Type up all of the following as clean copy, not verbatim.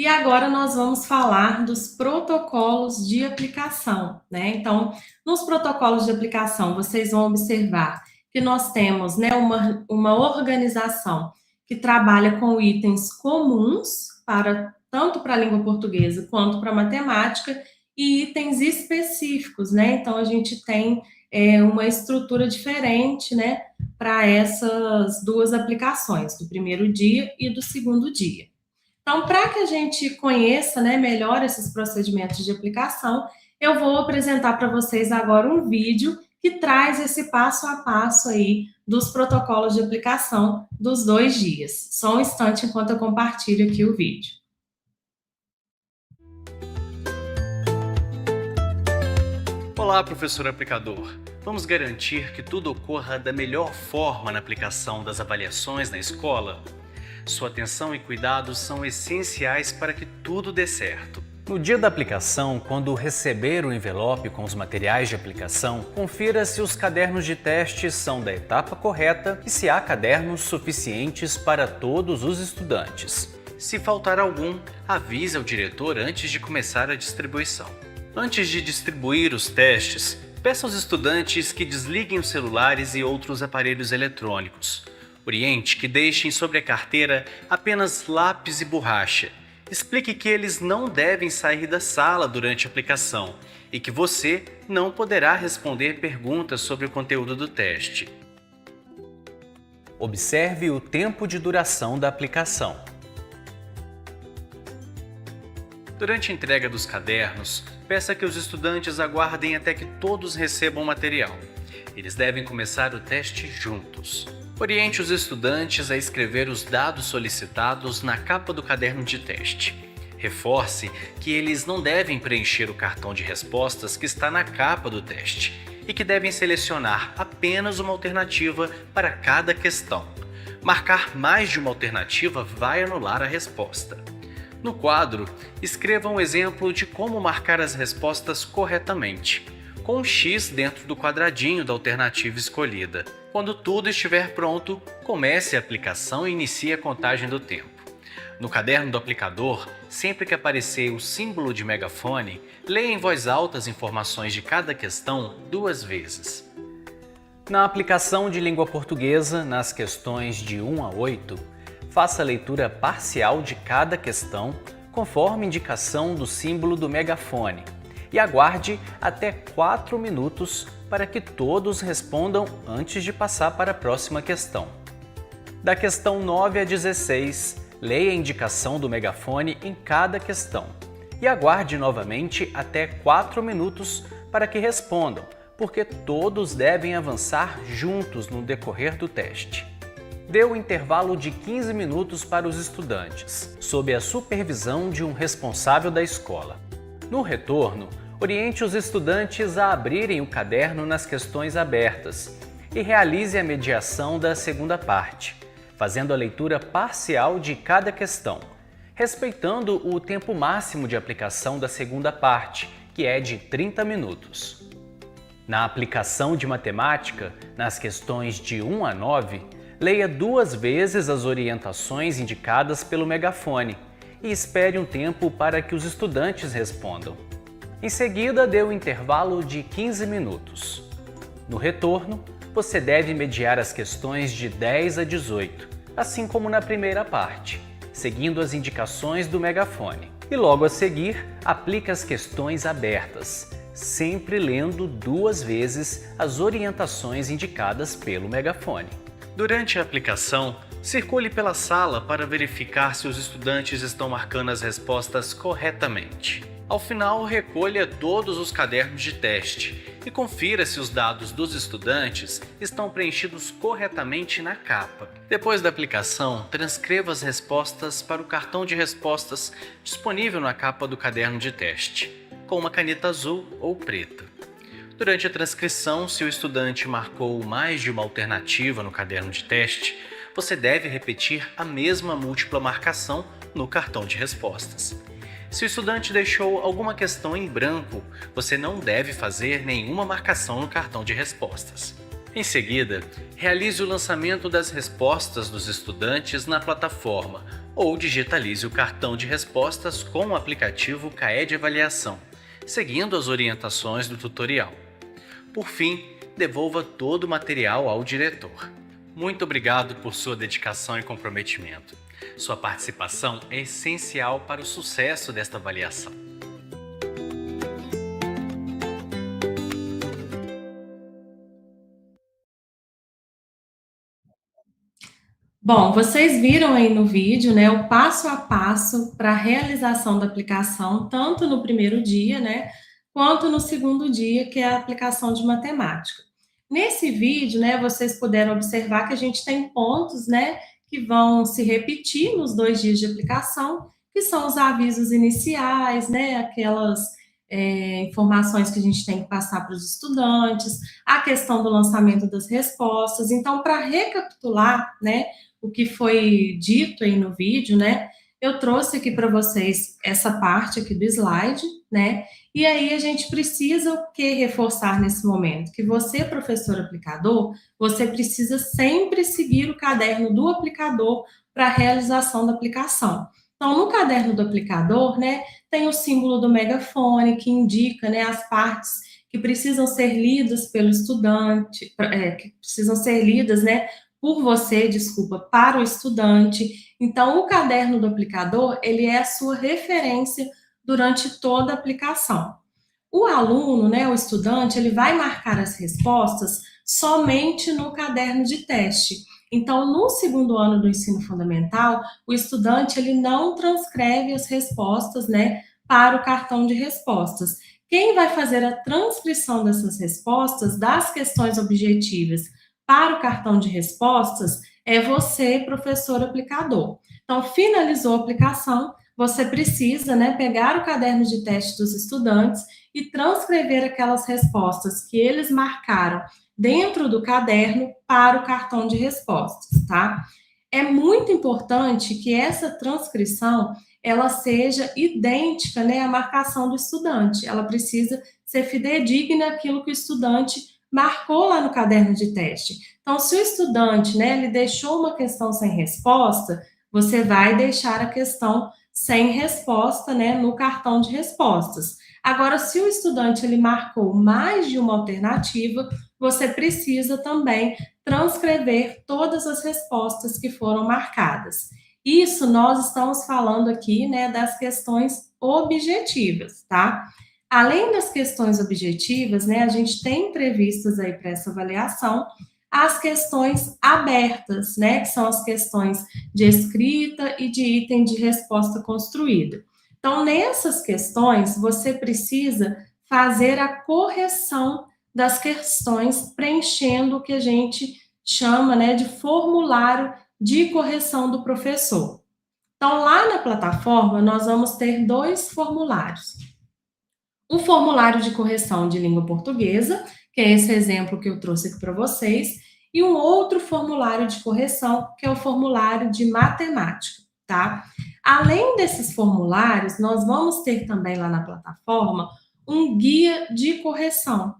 E agora nós vamos falar dos protocolos de aplicação, né? Então, nos protocolos de aplicação, vocês vão observar que nós temos, né, uma organização que trabalha com itens comuns para tanto para a língua portuguesa quanto para a matemática e itens específicos, né? Então a gente tem uma estrutura diferente, né, para essas duas aplicações, do primeiro dia e do segundo dia. Então, para que a gente conheça, né, melhor esses procedimentos de aplicação, eu vou apresentar para vocês agora um vídeo que traz esse passo a passo aí dos protocolos de aplicação dos 2 dias. Só um instante enquanto eu compartilho aqui o vídeo. Olá, professor aplicador! Vamos garantir que tudo ocorra da melhor forma na aplicação das avaliações na escola? Sua atenção e cuidado são essenciais para que tudo dê certo. No dia da aplicação, quando receber o envelope com os materiais de aplicação, confira se os cadernos de teste são da etapa correta e se há cadernos suficientes para todos os estudantes. Se faltar algum, avise ao diretor antes de começar a distribuição. Antes de distribuir os testes, peça aos estudantes que desliguem os celulares e outros aparelhos eletrônicos. Oriente que deixem sobre a carteira apenas lápis e borracha. Explique que eles não devem sair da sala durante a aplicação e que você não poderá responder perguntas sobre o conteúdo do teste. Observe o tempo de duração da aplicação. Durante a entrega dos cadernos, peça que os estudantes aguardem até que todos recebam o material. Eles devem começar o teste juntos. Oriente os estudantes a escrever os dados solicitados na capa do caderno de teste. Reforce que eles não devem preencher o cartão de respostas que está na capa do teste e que devem selecionar apenas uma alternativa para cada questão. Marcar mais de uma alternativa vai anular a resposta. No quadro, escreva um exemplo de como marcar as respostas corretamente, com um X dentro do quadradinho da alternativa escolhida. Quando tudo estiver pronto, comece a aplicação e inicie a contagem do tempo. No caderno do aplicador, sempre que aparecer o símbolo de megafone, leia em voz alta as informações de cada questão 2 vezes. Na aplicação de língua portuguesa, nas questões de 1 a 8, faça a leitura parcial de cada questão, conforme indicação do símbolo do megafone, e aguarde até 4 minutos para que todos respondam antes de passar para a próxima questão. Da questão 9 a 16, leia a indicação do megafone em cada questão e aguarde novamente até 4 minutos para que respondam, porque todos devem avançar juntos no decorrer do teste. Dê um intervalo de 15 minutos para os estudantes, sob a supervisão de um responsável da escola. No retorno, oriente os estudantes a abrirem o caderno nas questões abertas e realize a mediação da segunda parte, fazendo a leitura parcial de cada questão, respeitando o tempo máximo de aplicação da segunda parte, que é de 30 minutos. Na aplicação de matemática, nas questões de 1 a 9, leia 2 vezes as orientações indicadas pelo megafone e espere um tempo para que os estudantes respondam. Em seguida, dê um intervalo de 15 minutos. No retorno, você deve mediar as questões de 10 a 18, assim como na primeira parte, seguindo as indicações do megafone. E logo a seguir, aplique as questões abertas, sempre lendo 2 vezes as orientações indicadas pelo megafone. Durante a aplicação, circule pela sala para verificar se os estudantes estão marcando as respostas corretamente. Ao final, recolha todos os cadernos de teste e confira se os dados dos estudantes estão preenchidos corretamente na capa. Depois da aplicação, transcreva as respostas para o cartão de respostas disponível na capa do caderno de teste, com uma caneta azul ou preta. Durante a transcrição, se o estudante marcou mais de uma alternativa no caderno de teste, você deve repetir a mesma múltipla marcação no cartão de respostas. Se o estudante deixou alguma questão em branco, você não deve fazer nenhuma marcação no cartão de respostas. Em seguida, realize o lançamento das respostas dos estudantes na plataforma ou digitalize o cartão de respostas com o aplicativo CAE de Avaliação, seguindo as orientações do tutorial. Por fim, devolva todo o material ao diretor. Muito obrigado por sua dedicação e comprometimento. Sua participação é essencial para o sucesso desta avaliação. Bom, vocês viram aí no vídeo, né, o passo a passo para a realização da aplicação, tanto no primeiro dia, né, quanto no segundo dia, que é a aplicação de matemática. Nesse vídeo, né, vocês puderam observar que a gente tem pontos, né, que vão se repetir nos 2 dias de aplicação, que são os avisos iniciais, né, aquelas informações que a gente tem que passar para os estudantes, a questão do lançamento das respostas. Então, para recapitular, né, o que foi dito aí no vídeo, né? Eu trouxe aqui para vocês essa parte aqui do slide, né? E aí a gente precisa o que reforçar nesse momento? Que você, professor aplicador, você precisa sempre seguir o caderno do aplicador para a realização da aplicação. Então, no caderno do aplicador, né, tem o símbolo do megafone, que indica, né, as partes que precisam ser lidas pelo estudante, que precisam ser lidas, né, por você, desculpa, para o estudante. Então, o caderno do aplicador, ele é a sua referência durante toda a aplicação. O aluno, né, o estudante, ele vai marcar as respostas somente no caderno de teste. Então, no segundo ano do ensino fundamental, o estudante, ele não transcreve as respostas, né, para o cartão de respostas. Quem vai fazer a transcrição dessas respostas, das questões objetivas, para o cartão de respostas é você, professor aplicador. Então, finalizou a aplicação, você precisa, né, pegar o caderno de teste dos estudantes e transcrever aquelas respostas que eles marcaram dentro do caderno para o cartão de respostas, tá? É muito importante que essa transcrição ela seja idêntica, né, à marcação do estudante. Ela precisa ser fidedigna àquilo que o estudante marcou lá no caderno de teste. Então, se o estudante, né, ele deixou uma questão sem resposta, você vai deixar a questão sem resposta, né, no cartão de respostas. Agora, se o estudante ele marcou mais de uma alternativa, você precisa também transcrever todas as respostas que foram marcadas. Isso nós estamos falando aqui, né, das questões objetivas, tá? Além das questões objetivas, né, a gente tem previstas aí para essa avaliação as questões abertas, né, que são as questões de escrita e de item de resposta construída. Então, nessas questões, você precisa fazer a correção das questões preenchendo o que a gente chama, né, de formulário de correção do professor. Então, lá na plataforma, nós vamos ter 2 formulários. Um formulário de correção de língua portuguesa, que é esse exemplo que eu trouxe aqui para vocês, e um outro formulário de correção, que é o formulário de matemática, tá? Além desses formulários, nós vamos ter também lá na plataforma um guia de correção.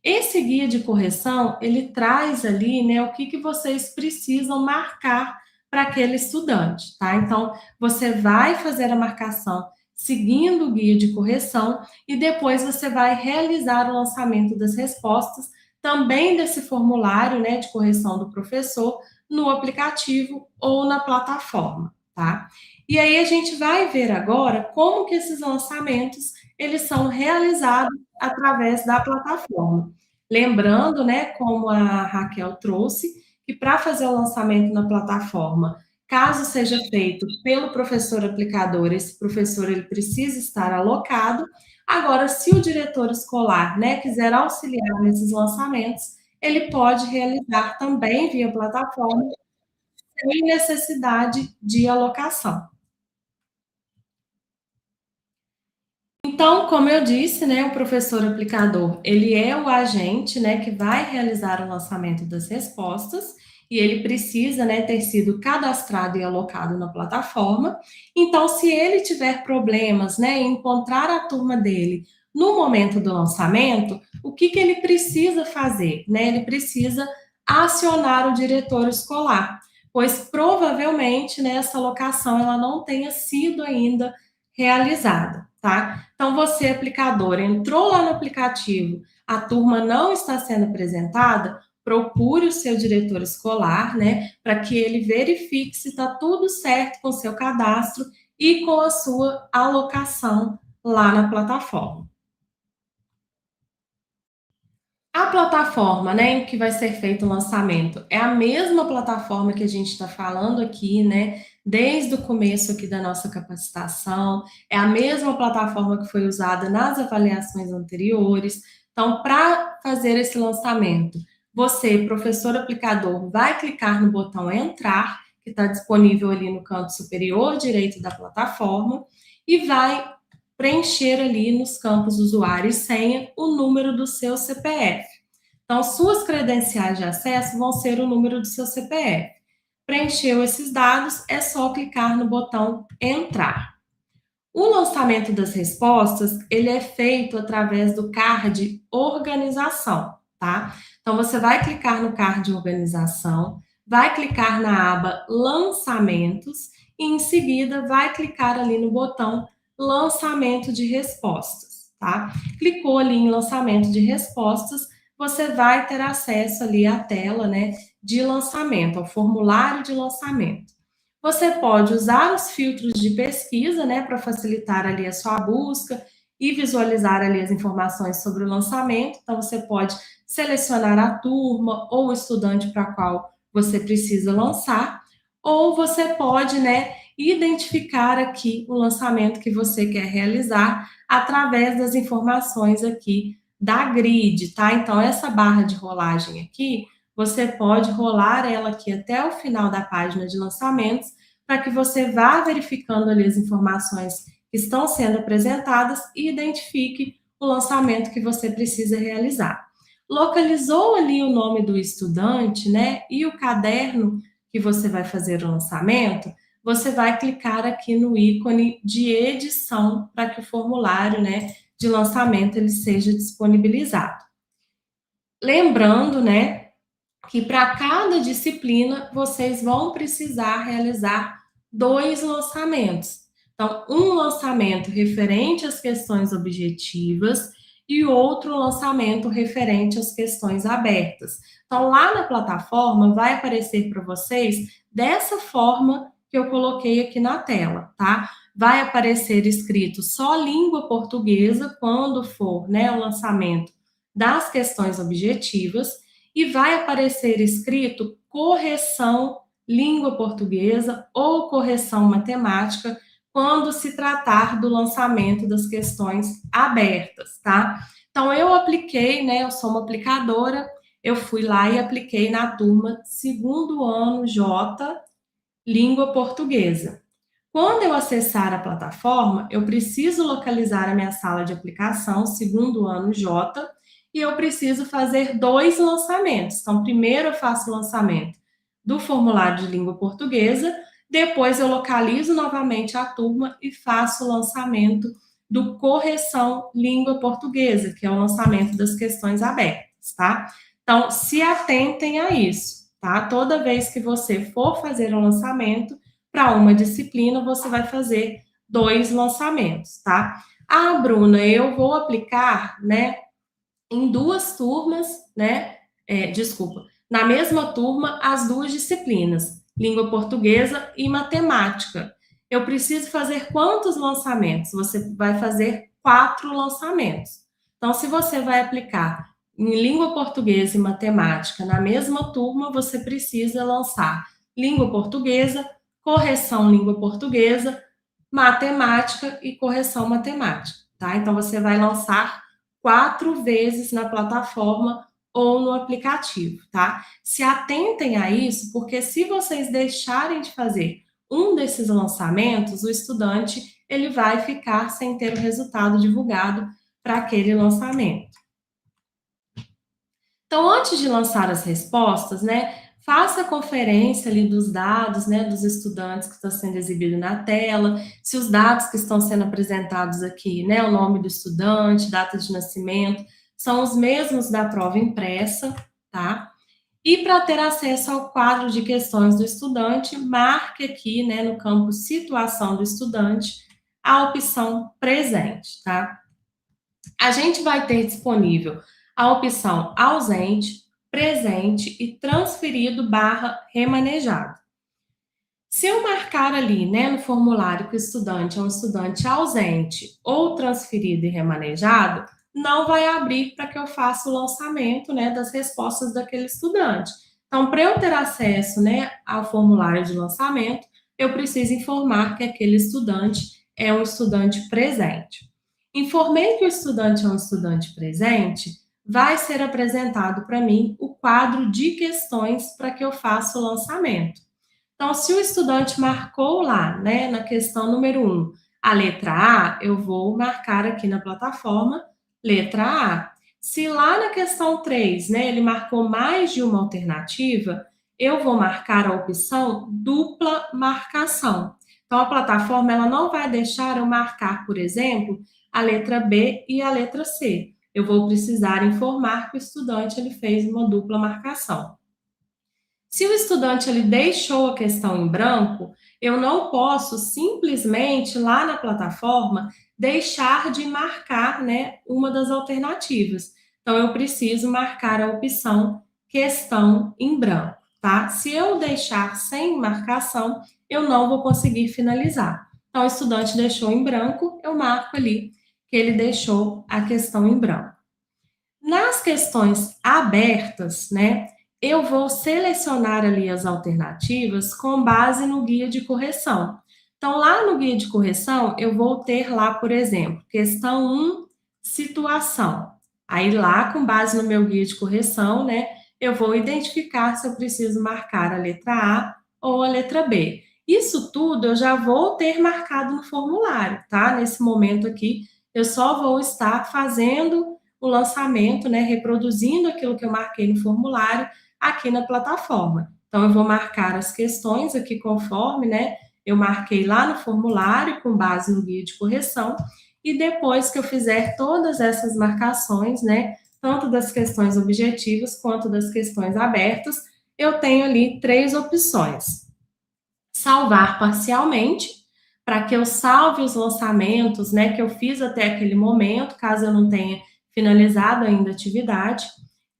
Esse guia de correção, ele traz ali, né, o que vocês precisam marcar para aquele estudante, tá? Então, você vai fazer a marcação seguindo o guia de correção e depois você vai realizar o lançamento das respostas também desse formulário, né, de correção do professor no aplicativo ou na plataforma, tá? E aí a gente vai ver agora como que esses lançamentos eles são realizados através da plataforma. Lembrando, né, como a Raquel trouxe, que para fazer o lançamento na plataforma, caso seja feito pelo professor aplicador, esse professor ele precisa estar alocado. Agora, se o diretor escolar, né, quiser auxiliar nesses lançamentos, ele pode realizar também via plataforma, sem necessidade de alocação. Então, como eu disse, né, o professor aplicador, ele é o agente, né, que vai realizar o lançamento das respostas, e ele precisa, né, ter sido cadastrado e alocado na plataforma. Então, se ele tiver problemas, né, em encontrar a turma dele no momento do lançamento, o que ele precisa fazer, né? Ele precisa acionar o diretor escolar, pois provavelmente, né, essa alocação ela não tenha sido ainda realizada, tá? Então, você, aplicador, entrou lá no aplicativo, a turma não está sendo apresentada, procure o seu diretor escolar, né, para que ele verifique se está tudo certo com o seu cadastro e com a sua alocação lá na plataforma. A plataforma, né, em que vai ser feito o lançamento é a mesma plataforma que a gente está falando aqui, né, desde o começo aqui da nossa capacitação, é a mesma plataforma que foi usada nas avaliações anteriores. Então, para fazer esse lançamento, você, professor aplicador, vai clicar no botão Entrar, que está disponível ali no canto superior direito da plataforma, e vai preencher ali nos campos usuário e senha o número do seu CPF. Então, suas credenciais de acesso vão ser o número do seu CPF. Preencheu esses dados, é só clicar no botão Entrar. O lançamento das respostas, ele é feito através do card Organização, tá? Então, você vai clicar no card Organização, vai clicar na aba Lançamentos e, em seguida, vai clicar ali no botão Lançamento de Respostas, tá? Clicou ali em Lançamento de Respostas, você vai ter acesso ali à tela, né, de lançamento, ao formulário de lançamento. Você pode usar os filtros de pesquisa, né, para facilitar ali a sua busca e visualizar ali as informações sobre o lançamento. Então, você pode selecionar a turma ou o estudante para qual você precisa lançar, ou você pode, né, identificar aqui o lançamento que você quer realizar através das informações aqui da grid, tá? Então, essa barra de rolagem aqui, você pode rolar ela aqui até o final da página de lançamentos, para que você vá verificando ali as informações que estão sendo apresentadas e identifique o lançamento que você precisa realizar. Localizou ali o nome do estudante, né, e o caderno que você vai fazer o lançamento, você vai clicar aqui no ícone de edição para que o formulário, né, de lançamento ele seja disponibilizado. Lembrando, né, que para cada disciplina vocês vão precisar realizar 2 lançamentos. Então, um lançamento referente às questões objetivas e outro lançamento referente às questões abertas. Então, lá na plataforma vai aparecer para vocês dessa forma que eu coloquei aqui na tela, tá? Vai aparecer escrito só língua portuguesa quando for, né, o lançamento das questões objetivas, e vai aparecer escrito correção língua portuguesa ou correção matemática quando se tratar do lançamento das questões abertas, tá? Então, eu apliquei, né, eu sou uma aplicadora, eu fui lá e apliquei na turma segundo ano J, língua portuguesa. Quando eu acessar a plataforma, eu preciso localizar a minha sala de aplicação, segundo ano J, e eu preciso fazer 2 lançamentos. Então, primeiro eu faço o lançamento do formulário de língua portuguesa, depois eu localizo novamente a turma e faço o lançamento do correção língua portuguesa, que é o lançamento das questões abertas, tá? Então, se atentem a isso, tá? Toda vez que você for fazer um lançamento para uma disciplina, você vai fazer 2 lançamentos, tá? Ah, Bruna, eu vou aplicar, né, em 2 turmas, né? Na mesma turma, as 2 disciplinas, língua portuguesa e matemática. Eu preciso fazer quantos lançamentos? Você vai fazer 4 lançamentos. Então, se você vai aplicar em língua portuguesa e matemática na mesma turma, você precisa lançar língua portuguesa, correção língua portuguesa, matemática e correção matemática, tá? Então, você vai lançar 4 vezes na plataforma ou no aplicativo, tá? Se atentem a isso, porque se vocês deixarem de fazer um desses lançamentos, o estudante ele vai ficar sem ter o resultado divulgado para aquele lançamento. Então, antes de lançar as respostas, né, faça a conferência ali dos dados, né, dos estudantes que está sendo exibido na tela, se os dados que estão sendo apresentados aqui, né, o nome do estudante, data de nascimento, são os mesmos da prova impressa, tá? E para ter acesso ao quadro de questões do estudante, marque aqui, né, no campo situação do estudante, a opção presente, tá? A gente vai ter disponível a opção ausente, presente e transferido barra remanejado. Se eu marcar ali, né, no formulário que o estudante é um estudante ausente ou transferido e remanejado, não vai abrir para que eu faça o lançamento, né, das respostas daquele estudante. Então, para eu ter acesso, né, ao formulário de lançamento, eu preciso informar que aquele estudante é um estudante presente. Informei que o estudante é um estudante presente, vai ser apresentado para mim o quadro de questões para que eu faça o lançamento. Então, se o estudante marcou lá, né, na questão número 1, a letra A, eu vou marcar aqui na plataforma letra A. Se lá na questão 3, né, ele marcou mais de uma alternativa, eu vou marcar a opção dupla marcação. Então, a plataforma ela não vai deixar eu marcar, por exemplo, a letra B e a letra C. Eu vou precisar informar que o estudante ele fez uma dupla marcação. Se o estudante ele deixou a questão em branco, eu não posso simplesmente lá na plataforma deixar de marcar, né, uma das alternativas. Então eu preciso marcar a opção questão em branco, tá? Se eu deixar sem marcação, eu não vou conseguir finalizar. Então o estudante deixou em branco, eu marco ali que ele deixou a questão em branco. Nas questões abertas, né, eu vou selecionar ali as alternativas com base no guia de correção. Então, lá no guia de correção, eu vou ter lá, por exemplo, questão 1, situação. Aí, lá, com base no meu guia de correção, né, eu vou identificar se eu preciso marcar a letra A ou a letra B. Isso tudo eu já vou ter marcado no formulário, tá? Nesse momento aqui, eu só vou estar fazendo o lançamento, né, reproduzindo aquilo que eu marquei no formulário aqui na plataforma. Então, eu vou marcar as questões aqui conforme, né, eu marquei lá no formulário com base no guia de correção e depois que eu fizer todas essas marcações, né, tanto das questões objetivas quanto das questões abertas, eu tenho ali 3 opções. Salvar parcialmente, para que eu salve os lançamentos, né, que eu fiz até aquele momento, caso eu não tenha finalizado ainda a atividade.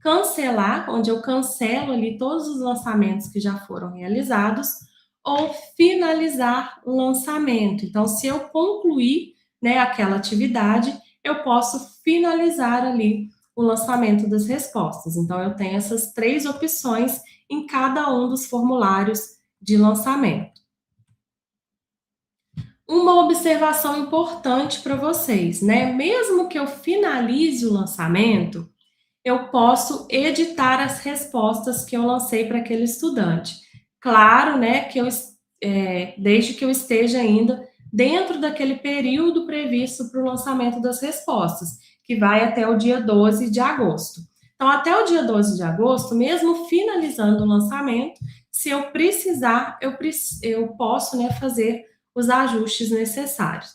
Cancelar, onde eu cancelo ali todos os lançamentos que já foram realizados, ou finalizar o lançamento. Então, se eu concluir, né, aquela atividade, eu posso finalizar ali o lançamento das respostas. Então, eu tenho essas 3 opções em cada um dos formulários de lançamento. Uma observação importante para vocês, né? Mesmo que eu finalize o lançamento, eu posso editar as respostas que eu lancei para aquele estudante. Claro, né, que desde que eu esteja ainda dentro daquele período previsto para o lançamento das respostas, que vai até o dia 12 de agosto. Então, até o dia 12 de agosto, mesmo finalizando o lançamento, se eu precisar, eu posso, né, fazer os ajustes necessários.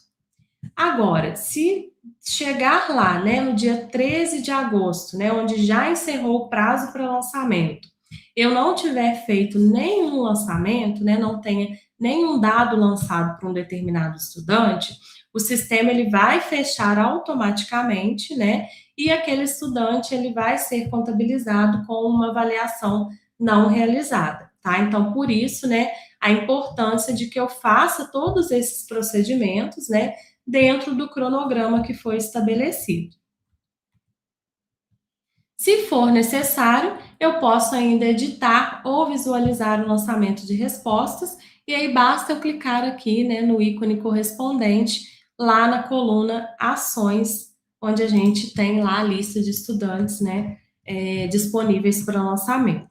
Agora, se chegar lá, né, no dia 13 de agosto, né, onde já encerrou o prazo para lançamento, eu não tiver feito nenhum lançamento, né, não tenha nenhum dado lançado para um determinado estudante, o sistema ele vai fechar automaticamente, né, e aquele estudante ele vai ser contabilizado com uma avaliação não realizada, tá? Então, por isso, né, a importância de que eu faça todos esses procedimentos, né, dentro do cronograma que foi estabelecido. Se for necessário, eu posso ainda editar ou visualizar o lançamento de respostas, e aí basta eu clicar aqui, né, no ícone correspondente, lá na coluna Ações, onde a gente tem lá a lista de estudantes, né, disponíveis para lançamento.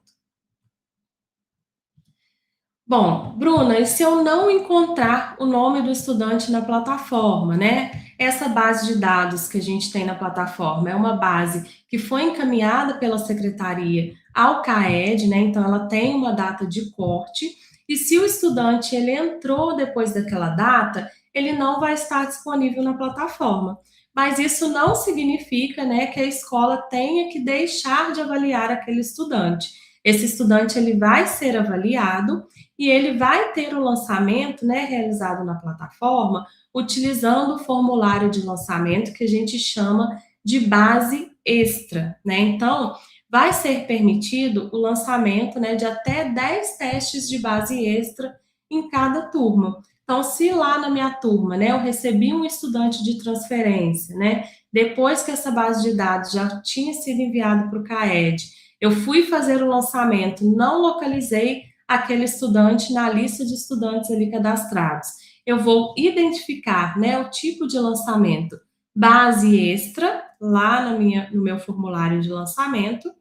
Bom, Bruna, e se eu não encontrar o nome do estudante na plataforma, né? Essa base de dados que a gente tem na plataforma é uma base que foi encaminhada pela secretaria ao CAED, né? Então ela tem uma data de corte, e se o estudante ele entrou depois daquela data, ele não vai estar disponível na plataforma. Mas isso não significa, né, que a escola tenha que deixar de avaliar aquele estudante. Esse estudante ele vai ser avaliado e ele vai ter o lançamento, né, realizado na plataforma, utilizando o formulário de lançamento que a gente chama de base extra, né? Então, vai ser permitido o lançamento, né, de até 10 testes de base extra em cada turma. Então, se lá na minha turma, né, eu recebi um estudante de transferência, né, depois que essa base de dados já tinha sido enviada para o CAED, eu fui fazer o lançamento, não localizei aquele estudante na lista de estudantes ali cadastrados. Eu vou identificar, né, o tipo de lançamento base extra lá no meu formulário de lançamento.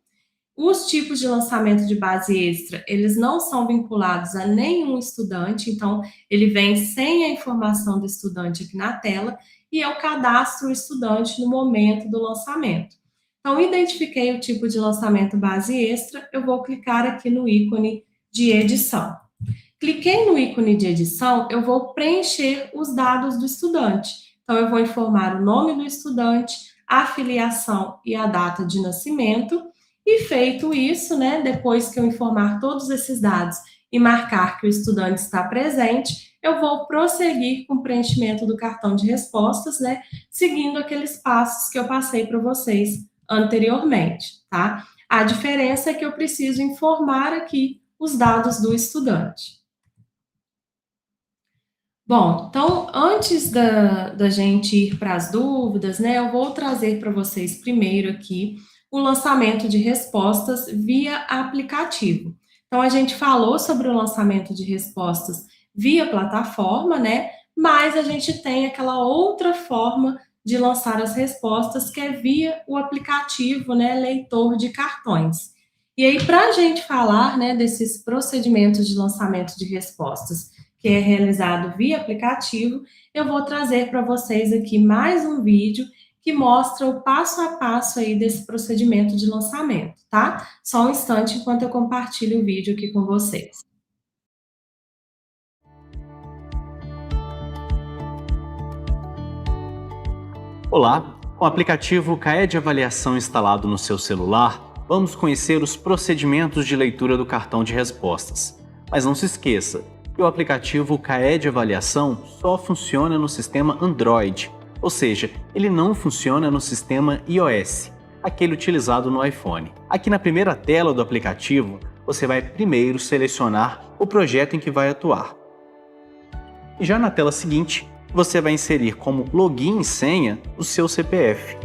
Os tipos de lançamento de base extra, eles não são vinculados a nenhum estudante, então ele vem sem a informação do estudante aqui na tela e eu cadastro o estudante no momento do lançamento. Então, identifiquei o tipo de lançamento base extra, eu vou clicar aqui no ícone de edição. Cliquei no ícone de edição, eu vou preencher os dados do estudante. Então, eu vou informar o nome do estudante, a filiação e a data de nascimento. E feito isso, né, depois que eu informar todos esses dados e marcar que o estudante está presente, eu vou prosseguir com o preenchimento do cartão de respostas, né, seguindo aqueles passos que eu passei para vocês anteriormente, tá? A diferença é que eu preciso informar aqui os dados do estudante. Bom, então, antes da gente ir para as dúvidas, né, eu vou trazer para vocês primeiro aqui o lançamento de respostas via aplicativo. Então, a gente falou sobre o lançamento de respostas via plataforma, né, mas a gente tem aquela outra forma de lançar as respostas, que é via o aplicativo, né, leitor de cartões. E aí, para a gente falar, né, desses procedimentos de lançamento de respostas, que é realizado via aplicativo, eu vou trazer para vocês aqui mais um vídeo que mostra o passo a passo aí desse procedimento de lançamento, tá? Só um instante enquanto eu compartilho o vídeo aqui com vocês. Olá, com o aplicativo CAED Avaliação instalado no seu celular, vamos conhecer os procedimentos de leitura do cartão de respostas. Mas não se esqueça que o aplicativo CAED Avaliação só funciona no sistema Android, ou seja, ele não funciona no sistema iOS, aquele utilizado no iPhone. Aqui na primeira tela do aplicativo, você vai primeiro selecionar o projeto em que vai atuar. E já na tela seguinte, você vai inserir como login e senha o seu CPF.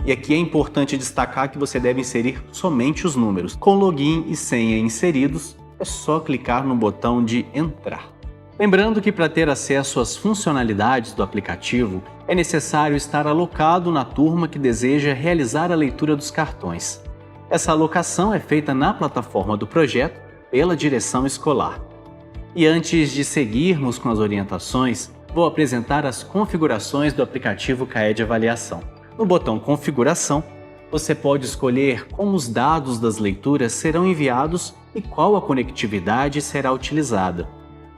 E aqui é importante destacar que você deve inserir somente os números. Com login e senha inseridos, é só clicar no botão de entrar. Lembrando que para ter acesso às funcionalidades do aplicativo, é necessário estar alocado na turma que deseja realizar a leitura dos cartões. Essa alocação é feita na plataforma do projeto pela direção escolar. E antes de seguirmos com as orientações, vou apresentar as configurações do aplicativo CAED Avaliação. No botão Configuração, você pode escolher como os dados das leituras serão enviados e qual a conectividade será utilizada.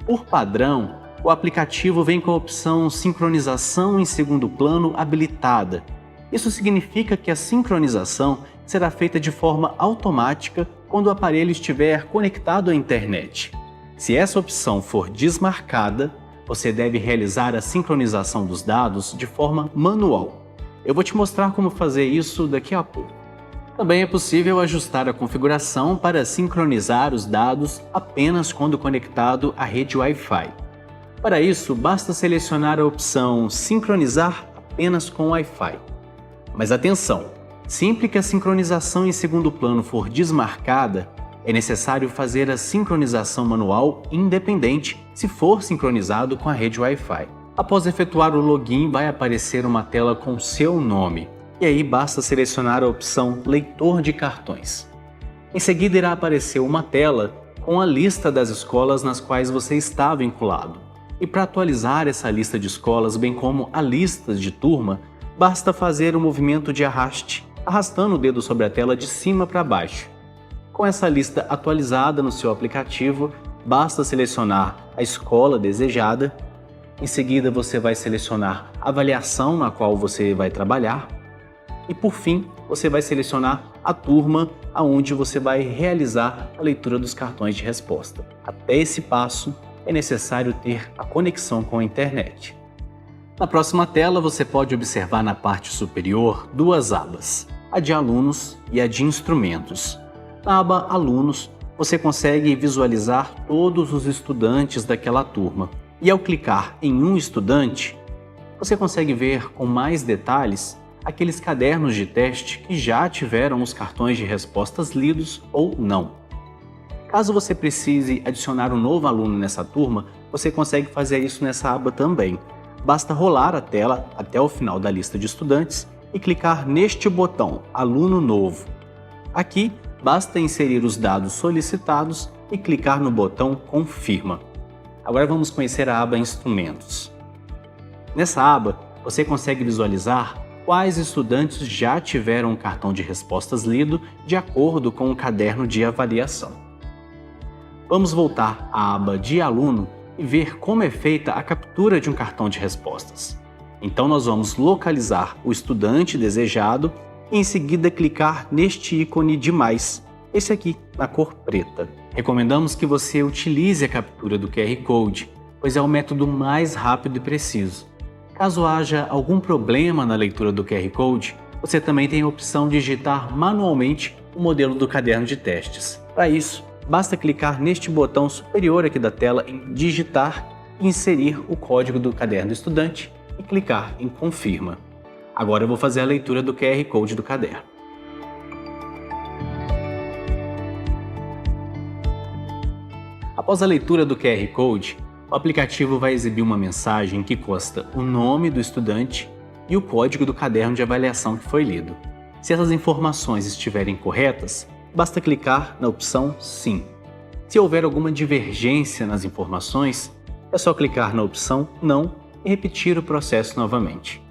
Por padrão, o aplicativo vem com a opção Sincronização em segundo plano habilitada. Isso significa que a sincronização será feita de forma automática quando o aparelho estiver conectado à internet. Se essa opção for desmarcada, você deve realizar a sincronização dos dados de forma manual. Eu vou te mostrar como fazer isso daqui a pouco. Também é possível ajustar a configuração para sincronizar os dados apenas quando conectado à rede Wi-Fi. Para isso, basta selecionar a opção Sincronizar apenas com Wi-Fi. Mas atenção! Sempre que a sincronização em segundo plano for desmarcada, é necessário fazer a sincronização manual independente se for sincronizado com a rede Wi-Fi. Após efetuar o login, vai aparecer uma tela com seu nome. E aí basta selecionar a opção Leitor de cartões. Em seguida irá aparecer uma tela com a lista das escolas nas quais você está vinculado. E para atualizar essa lista de escolas, bem como a lista de turma, basta fazer o movimento de arraste, arrastando o dedo sobre a tela de cima para baixo. Com essa lista atualizada no seu aplicativo, basta selecionar a escola desejada. Em seguida, você vai selecionar a avaliação na qual você vai trabalhar. E por fim, você vai selecionar a turma aonde você vai realizar a leitura dos cartões de resposta. Até esse passo, é necessário ter a conexão com a internet. Na próxima tela, você pode observar na parte superior duas abas, a de alunos e a de instrumentos. Na aba Alunos, você consegue visualizar todos os estudantes daquela turma. E ao clicar em um estudante, você consegue ver com mais detalhes aqueles cadernos de teste que já tiveram os cartões de respostas lidos ou não. Caso você precise adicionar um novo aluno nessa turma, você consegue fazer isso nessa aba também. Basta rolar a tela até o final da lista de estudantes e clicar neste botão Aluno Novo. Aqui, basta inserir os dados solicitados e clicar no botão Confirma. Agora vamos conhecer a aba Instrumentos. Nessa aba, você consegue visualizar quais estudantes já tiveram o cartão de respostas lido de acordo com o caderno de avaliação. Vamos voltar à aba de aluno e ver como é feita a captura de um cartão de respostas. Então nós vamos localizar o estudante desejado e em seguida clicar neste ícone de mais, esse aqui na cor preta. Recomendamos que você utilize a captura do QR Code, pois é o método mais rápido e preciso. Caso haja algum problema na leitura do QR Code, você também tem a opção de digitar manualmente o modelo do caderno de testes. Para isso, basta clicar neste botão superior aqui da tela em digitar e inserir o código do caderno do estudante e clicar em Confirma. Agora eu vou fazer a leitura do QR Code do caderno. Após a leitura do QR Code, o aplicativo vai exibir uma mensagem que consta o nome do estudante e o código do caderno de avaliação que foi lido. Se essas informações estiverem corretas, basta clicar na opção Sim. Se houver alguma divergência nas informações, é só clicar na opção Não e repetir o processo novamente.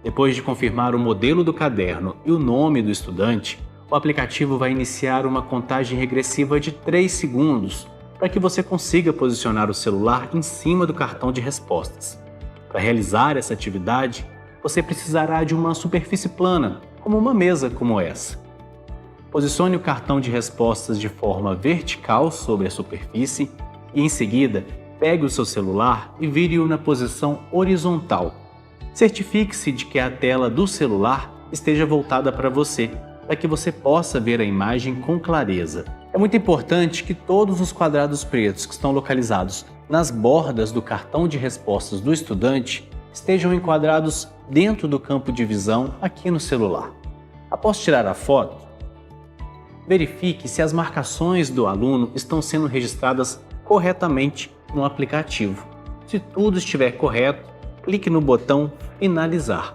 Depois de confirmar o modelo do caderno e o nome do estudante, o aplicativo vai iniciar uma contagem regressiva de 3 segundos para que você consiga posicionar o celular em cima do cartão de respostas. Para realizar essa atividade, você precisará de uma superfície plana, como uma mesa como essa. Posicione o cartão de respostas de forma vertical sobre a superfície e, em seguida, pegue o seu celular e vire-o na posição horizontal. Certifique-se de que a tela do celular esteja voltada para você, para que você possa ver a imagem com clareza. É muito importante que todos os quadrados pretos que estão localizados nas bordas do cartão de respostas do estudante estejam enquadrados dentro do campo de visão aqui no celular. Após tirar a foto, verifique se as marcações do aluno estão sendo registradas corretamente no aplicativo. Se tudo estiver correto, clique no botão Finalizar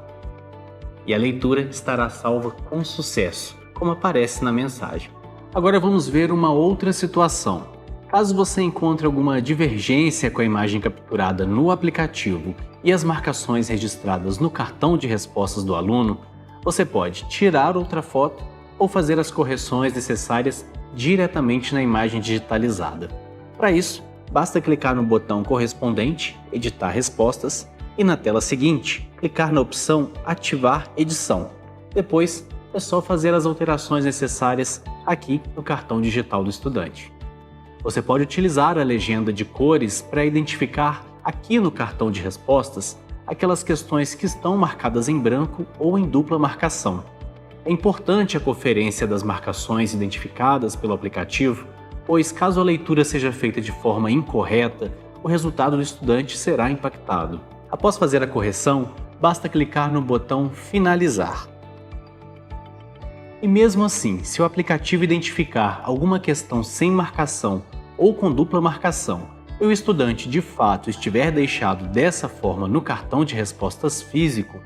e a leitura estará salva com sucesso, como aparece na mensagem. Agora vamos ver uma outra situação. Caso você encontre alguma divergência com a imagem capturada no aplicativo e as marcações registradas no cartão de respostas do aluno, você pode tirar outra foto ou fazer as correções necessárias diretamente na imagem digitalizada. Para isso, basta clicar no botão correspondente, Editar respostas, e na tela seguinte, clicar na opção Ativar edição. Depois, é só fazer as alterações necessárias aqui no cartão digital do estudante. Você pode utilizar a legenda de cores para identificar aqui no cartão de respostas aquelas questões que estão marcadas em branco ou em dupla marcação. É importante a conferência das marcações identificadas pelo aplicativo, pois caso a leitura seja feita de forma incorreta, o resultado do estudante será impactado. Após fazer a correção, basta clicar no botão Finalizar. E mesmo assim, se o aplicativo identificar alguma questão sem marcação ou com dupla marcação e o estudante de fato estiver deixado dessa forma no cartão de respostas físico,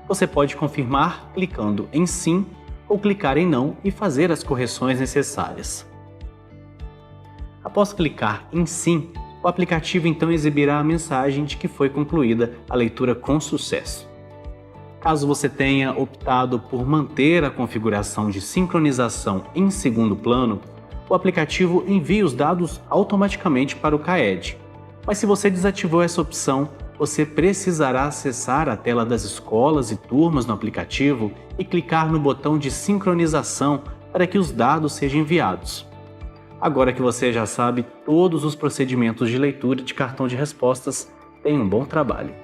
você pode confirmar clicando em Sim ou clicar em Não e fazer as correções necessárias. Após clicar em Sim, o aplicativo então exibirá a mensagem de que foi concluída a leitura com sucesso. Caso você tenha optado por manter a configuração de sincronização em segundo plano, o aplicativo envia os dados automaticamente para o CAED. Mas se você desativou essa opção, você precisará acessar a tela das escolas e turmas no aplicativo e clicar no botão de sincronização para que os dados sejam enviados. Agora que você já sabe todos os procedimentos de leitura de cartão de respostas, tenha um bom trabalho.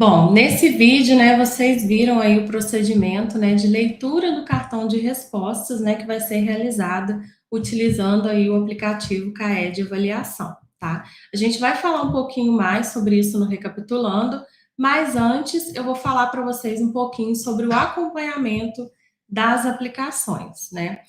Bom, nesse vídeo, né, vocês viram aí o procedimento, né, de leitura do cartão de respostas, né, que vai ser realizada utilizando aí o aplicativo CAE de avaliação, tá? A gente vai falar um pouquinho mais sobre isso no Recapitulando, mas antes eu vou falar para vocês um pouquinho sobre o acompanhamento das aplicações, né?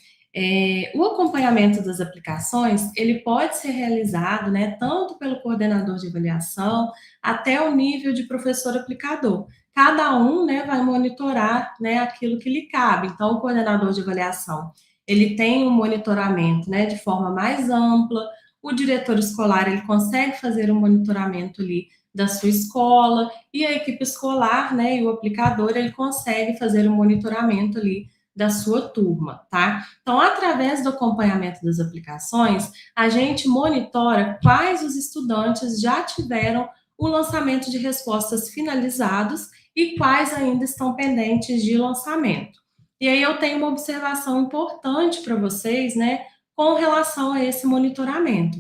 O acompanhamento das aplicações, ele pode ser realizado, né, tanto pelo coordenador de avaliação, até o nível de professor aplicador. Cada um, né, vai monitorar, né, aquilo que lhe cabe. Então, o coordenador de avaliação, ele tem um monitoramento, né, de forma mais ampla. O diretor escolar, ele consegue fazer um monitoramento ali da sua escola, e a equipe escolar, né, e o aplicador, ele consegue fazer um monitoramento ali da sua turma, tá? Então, através do acompanhamento das aplicações, a gente monitora quais os estudantes já tiveram o lançamento de respostas finalizados e quais ainda estão pendentes de lançamento. E aí eu tenho uma observação importante para vocês, né, com relação a esse monitoramento.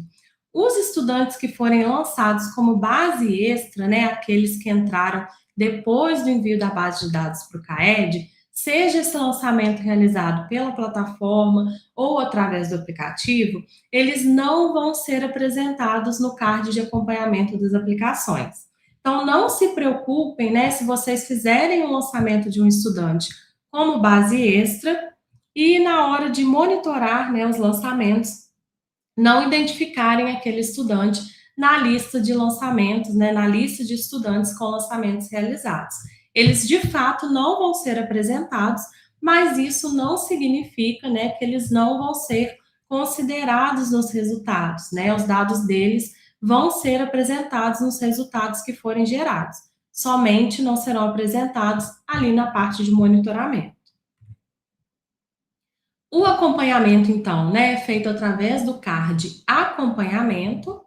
Os estudantes que forem lançados como base extra, né, aqueles que entraram depois do envio da base de dados para o CAED, seja esse lançamento realizado pela plataforma ou através do aplicativo, eles não vão ser apresentados no card de acompanhamento das aplicações. Então, não se preocupem, né, se vocês fizerem o lançamento de um estudante como base extra e na hora de monitorar, né, os lançamentos, não identificarem aquele estudante na lista de lançamentos, né, na lista de estudantes com lançamentos realizados. Eles, de fato, não vão ser apresentados, mas isso não significa, né, que eles não vão ser considerados nos resultados, né? Os dados deles vão ser apresentados nos resultados que forem gerados. Somente não serão apresentados ali na parte de monitoramento. O acompanhamento, então, né, é feito através do card acompanhamento.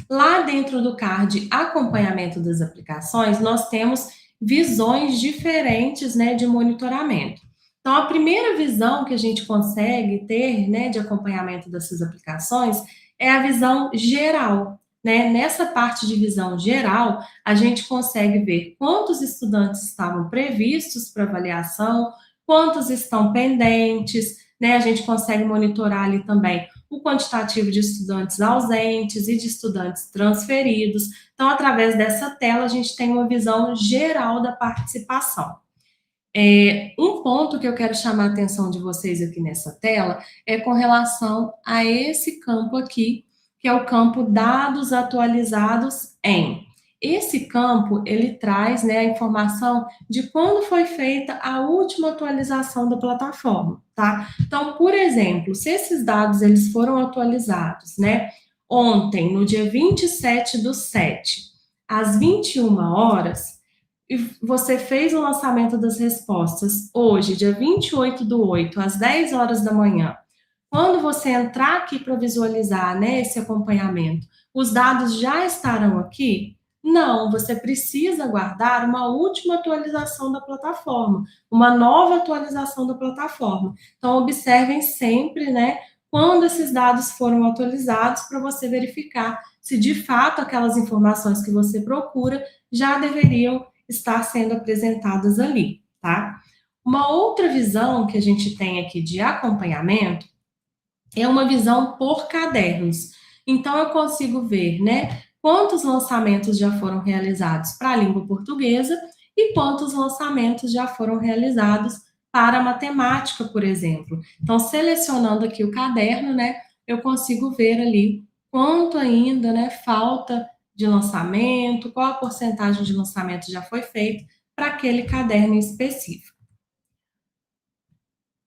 Lá dentro do card acompanhamento das aplicações, nós temos visões diferentes, né, de monitoramento. Então, a primeira visão que a gente consegue ter, né, de acompanhamento dessas aplicações é a visão geral, né? Nessa parte de visão geral, a gente consegue ver quantos estudantes estavam previstos para avaliação, quantos estão pendentes, né? A gente consegue monitorar ali também o quantitativo de estudantes ausentes e de estudantes transferidos. Então, através dessa tela, a gente tem uma visão geral da participação. Um ponto que eu quero chamar a atenção de vocês aqui nessa tela é com relação a esse campo aqui, que é o campo dados atualizados em. Esse campo, ele traz, né, a informação de quando foi feita a última atualização da plataforma, tá? Então, por exemplo, se esses dados eles foram atualizados, né, ontem, no dia 27/7, às 21 horas, e você fez o lançamento das respostas hoje, dia 28/8, às 10 horas da manhã, quando você entrar aqui para visualizar, né, esse acompanhamento, os dados já estarão aqui? Não, você precisa guardar uma última atualização da plataforma, uma nova atualização da plataforma. Então, observem sempre, né, quando esses dados foram atualizados para você verificar se de fato aquelas informações que você procura já deveriam estar sendo apresentadas ali, tá? Uma outra visão que a gente tem aqui de acompanhamento é uma visão por cadernos. Então, eu consigo ver, né, quantos lançamentos já foram realizados para a língua portuguesa e quantos lançamentos já foram realizados para a matemática, por exemplo. Então, selecionando aqui o caderno, né, eu consigo ver ali quanto ainda, né, falta de lançamento, qual a porcentagem de lançamento já foi feito para aquele caderno específico.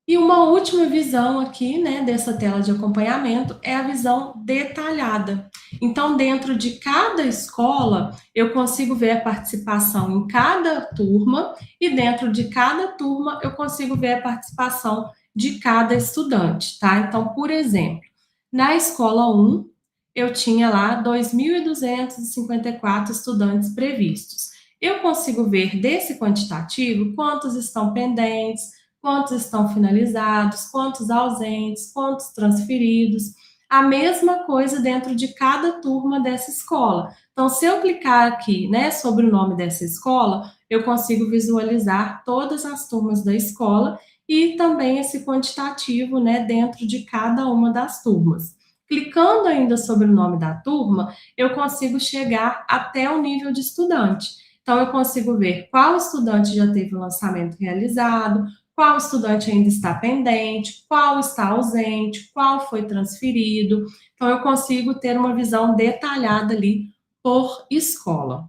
E uma última visão aqui, né, dessa tela de acompanhamento é a visão detalhada. Então, dentro de cada escola, eu consigo ver a participação em cada turma e dentro de cada turma eu consigo ver a participação de cada estudante, tá? Então, por exemplo, na escola 1, eu tinha lá 2.254 estudantes previstos. Eu consigo ver desse quantitativo quantos estão pendentes, quantos estão finalizados, quantos ausentes, quantos transferidos. A mesma coisa dentro de cada turma dessa escola. Então, se eu clicar aqui, né, sobre o nome dessa escola, eu consigo visualizar todas as turmas da escola e também esse quantitativo, né, dentro de cada uma das turmas. Clicando ainda sobre o nome da turma, eu consigo chegar até o nível de estudante. Então, eu consigo ver qual estudante já teve o lançamento realizado, qual estudante ainda está pendente, qual está ausente, qual foi transferido. Então, eu consigo ter uma visão detalhada ali por escola.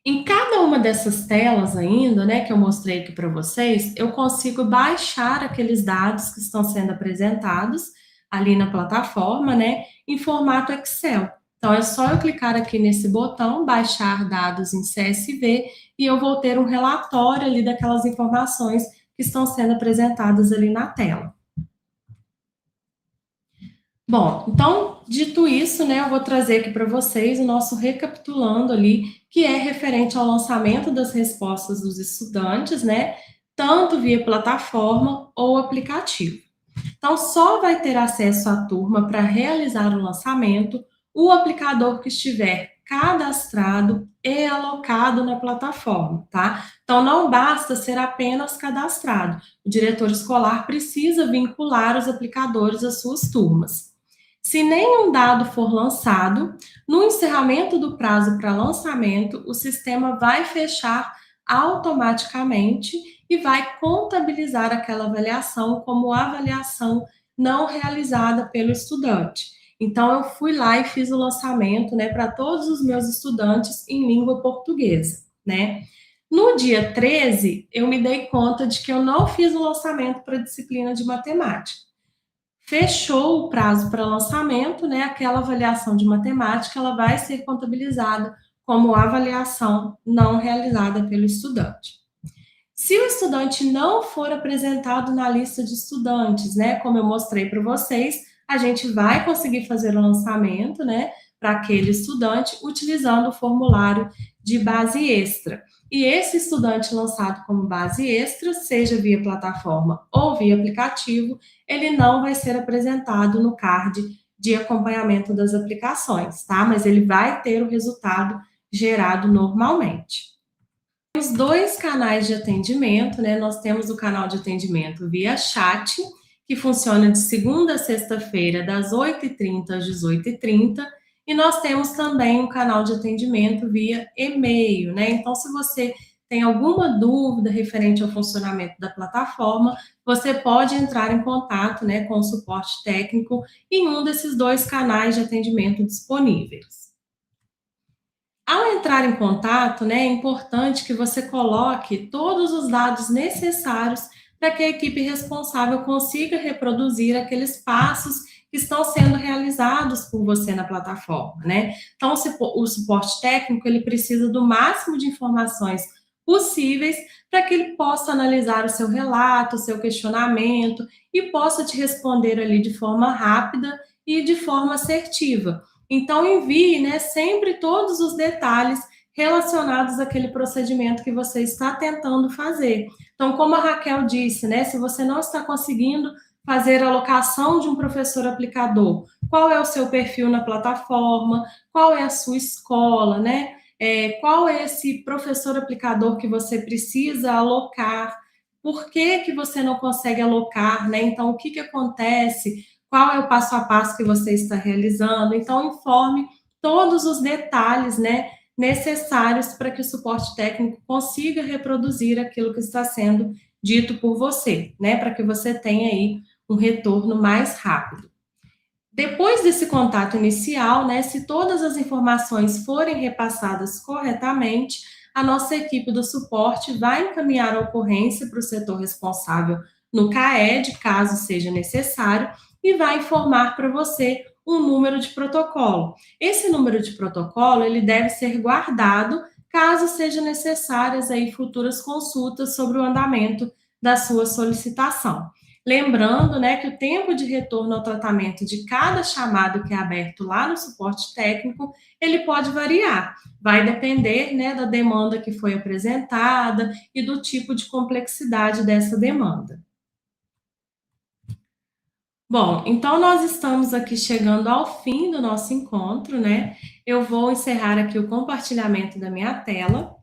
Em cada uma dessas telas ainda, né, que eu mostrei aqui para vocês, eu consigo baixar aqueles dados que estão sendo apresentados ali na plataforma, né, em formato Excel. Então, é só eu clicar aqui nesse botão, baixar dados em CSV, e eu vou ter um relatório ali daquelas informações que estão sendo apresentadas ali na tela. Bom, então, dito isso, né, eu vou trazer aqui para vocês o nosso recapitulando ali, que é referente ao lançamento das respostas dos estudantes, né, tanto via plataforma ou aplicativo. Então, só vai ter acesso à turma para realizar o lançamento o aplicador que estiver cadastrado e alocado na plataforma, tá? Então, não basta ser apenas cadastrado. O diretor escolar precisa vincular os aplicadores às suas turmas. Se nenhum dado for lançado, no encerramento do prazo para lançamento, o sistema vai fechar automaticamente e vai contabilizar aquela avaliação como avaliação não realizada pelo estudante. Então, eu fui lá e fiz o lançamento, né, para todos os meus estudantes em língua portuguesa, né? No dia 13, eu me dei conta de que eu não fiz o lançamento para a disciplina de matemática. Fechou o prazo para lançamento, né? Aquela avaliação de matemática, ela vai ser contabilizada como avaliação não realizada pelo estudante. Se o estudante não for apresentado na lista de estudantes, né, como eu mostrei para vocês, a gente vai conseguir fazer o lançamento, né, para aquele estudante utilizando o formulário de base extra. E esse estudante lançado como base extra, seja via plataforma ou via aplicativo, ele não vai ser apresentado no card de acompanhamento das aplicações, tá? Mas ele vai ter o resultado gerado normalmente. Os dois canais de atendimento, né? Nós temos o canal de atendimento via chat, que funciona de segunda a sexta-feira, das 8h30 às 18h30, e nós temos também um canal de atendimento via e-mail, né? Então, se você tem alguma dúvida referente ao funcionamento da plataforma, você pode entrar em contato, né, com o suporte técnico em um desses dois canais de atendimento disponíveis. Ao entrar em contato, né, é importante que você coloque todos os dados necessários para que a equipe responsável consiga reproduzir aqueles passos que estão sendo realizados por você na plataforma, né? Então, o suporte técnico, ele precisa do máximo de informações possíveis para que ele possa analisar o seu relato, o seu questionamento e possa te responder ali de forma rápida e de forma assertiva. Então, envie, né, sempre todos os detalhes relacionados àquele procedimento que você está tentando fazer. Então, como a Raquel disse, né, se você não está conseguindo fazer a alocação de um professor aplicador, qual é o seu perfil na plataforma, qual é a sua escola, né? Qual é esse professor aplicador que você precisa alocar? Por que que você não consegue alocar, né? Então, o que que acontece? Qual é o passo a passo que você está realizando? Então, informe todos os detalhes, né, necessários para que o suporte técnico consiga reproduzir aquilo que está sendo dito por você, né, para que você tenha aí um retorno mais rápido. Depois desse contato inicial, né, se todas as informações forem repassadas corretamente, a nossa equipe do suporte vai encaminhar a ocorrência para o setor responsável no CAED, caso seja necessário, e vai informar para você um número de protocolo. Esse número de protocolo, ele deve ser guardado caso sejam necessárias aí futuras consultas sobre o andamento da sua solicitação. Lembrando, né, que o tempo de retorno ao tratamento de cada chamado que é aberto lá no suporte técnico, ele pode variar. Vai depender, né, da demanda que foi apresentada e do tipo de complexidade dessa demanda. Bom, então nós estamos aqui chegando ao fim do nosso encontro, né? Eu vou encerrar aqui o compartilhamento da minha tela.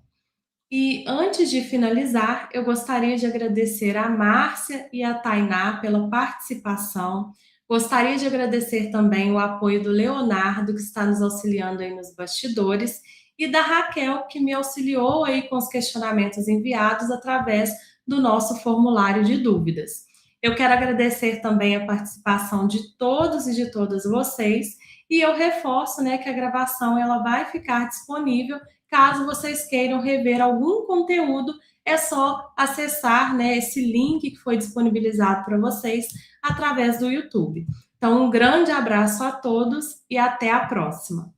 E antes de finalizar, eu gostaria de agradecer a Márcia e a Tainá pela participação. Gostaria de agradecer também o apoio do Leonardo, que está nos auxiliando aí nos bastidores, e da Raquel, que me auxiliou aí com os questionamentos enviados através do nosso formulário de dúvidas. Eu quero agradecer também a participação de todos e de todas vocês, e eu reforço, né, que a gravação ela vai ficar disponível. Caso vocês queiram rever algum conteúdo, é só acessar, né, esse link que foi disponibilizado para vocês através do YouTube. Então, um grande abraço a todos e até a próxima.